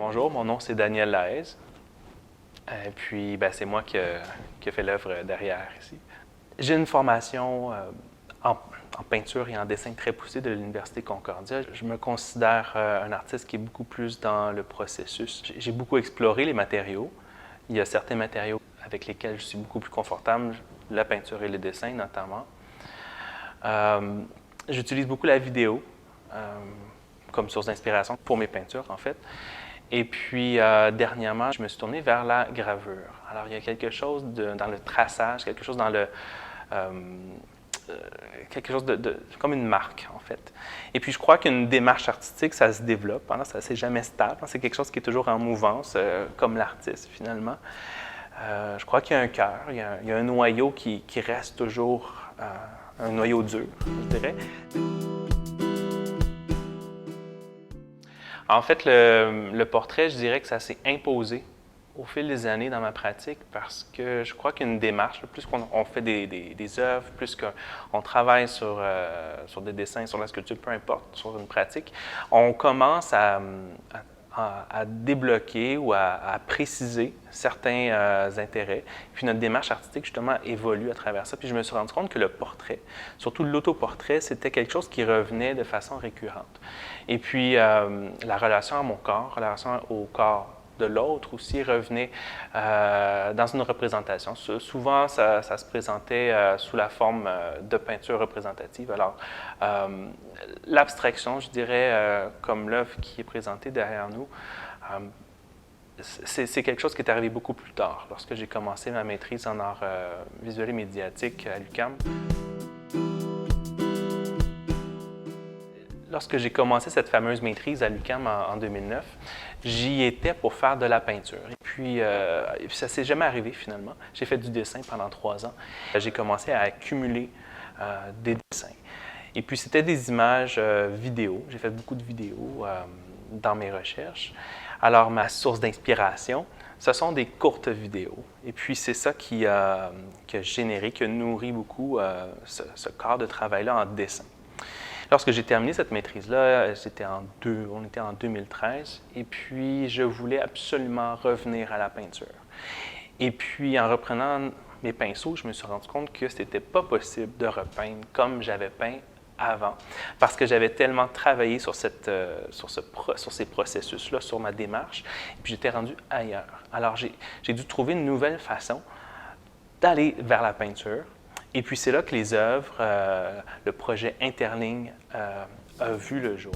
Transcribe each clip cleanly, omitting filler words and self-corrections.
Bonjour, mon nom c'est Daniel Lahaise. Et puis, c'est moi qui ai fait l'œuvre derrière ici. J'ai une formation en peinture et en dessin très poussée de l'Université Concordia. Je me considère un artiste qui est beaucoup plus dans le processus. J'ai beaucoup exploré les matériaux. Il y a certains matériaux avec lesquels je suis beaucoup plus confortable, la peinture et le dessin notamment. J'utilise beaucoup la vidéo comme source d'inspiration pour mes peintures, en fait. Et puis, dernièrement, je me suis tourné vers la gravure. Alors, il y a quelque chose dans le traçage, quelque chose dans le... quelque chose comme une marque, en fait. Et puis, je crois qu'une démarche artistique, ça se développe. Hein, ça, c'est jamais stable. C'est quelque chose qui est toujours en mouvance, comme l'artiste, finalement. Je crois qu'il y a un cœur, il y a un noyau qui reste toujours un noyau dur, je dirais. En fait, le portrait, je dirais que ça s'est imposé au fil des années dans ma pratique parce que je crois qu'une démarche, plus qu'on fait des œuvres, plus qu'on travaille sur des dessins, sur la sculpture, peu importe, sur une pratique, on commence à débloquer ou à préciser certains intérêts. Puis notre démarche artistique, justement, évolue à travers ça. Puis je me suis rendu compte que le portrait, surtout l'autoportrait, c'était quelque chose qui revenait de façon récurrente. Et puis la relation à mon corps, la relation au corps de l'autre aussi revenait dans une représentation. Souvent, ça se présentait sous la forme de peinture représentative. Alors, l'abstraction, je dirais, comme l'œuvre qui est présentée derrière nous, c'est quelque chose qui est arrivé beaucoup plus tard, lorsque j'ai commencé ma maîtrise en art visuel et médiatique à l'UQAM. Lorsque j'ai commencé cette fameuse maîtrise à l'UQAM en 2009, j'y étais pour faire de la peinture. Et puis ça ne s'est jamais arrivé finalement. J'ai fait du dessin pendant 3 ans. J'ai commencé à accumuler des dessins. Et puis c'était des images vidéo. J'ai fait beaucoup de vidéos dans mes recherches. Alors ma source d'inspiration, ce sont des courtes vidéos. Et puis c'est ça qui a généré, qui a nourri beaucoup ce corps de travail-là en dessin. Lorsque j'ai terminé cette maîtrise-là, on était en 2013, et puis je voulais absolument revenir à la peinture. Et puis en reprenant mes pinceaux, je me suis rendu compte que ce n'était pas possible de repeindre comme j'avais peint avant, parce que j'avais tellement travaillé sur ces processus-là, sur ma démarche, et puis j'étais rendu ailleurs. Alors j'ai dû trouver une nouvelle façon d'aller vers la peinture. Et puis c'est là que les œuvres, le projet Interligne a vu le jour.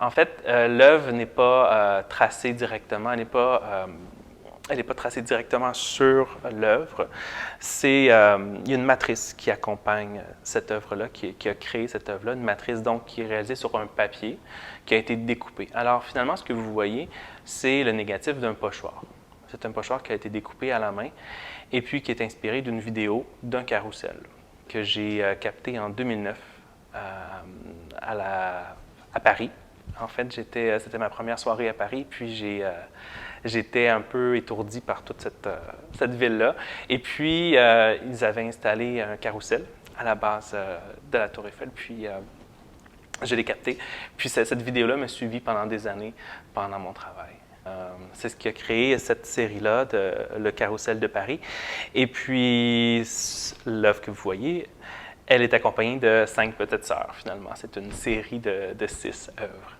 En fait, l'œuvre n'est pas tracée directement, elle n'est pas tracée directement sur l'œuvre. Il y a une matrice qui accompagne cette œuvre-là, qui a créé cette œuvre-là, une matrice donc qui est réalisée sur un papier qui a été découpé. Alors finalement, ce que vous voyez, c'est le négatif d'un pochoir. C'est un pochoir qui a été découpé à la main et puis qui est inspiré d'une vidéo d'un carrousel que j'ai capté en 2009 à Paris. En fait, c'était ma première soirée à Paris, puis j'étais un peu étourdi par toute cette ville-là. Et puis, ils avaient installé un carrousel à la base de la Tour Eiffel, puis je l'ai capté. Puis cette vidéo-là m'a suivi pendant des années, pendant mon travail. C'est ce qui a créé cette série-là, Le Carrousel de Paris. Et puis, l'œuvre que vous voyez, elle est accompagnée de 5 petites sœurs, finalement. C'est une série de 6 œuvres.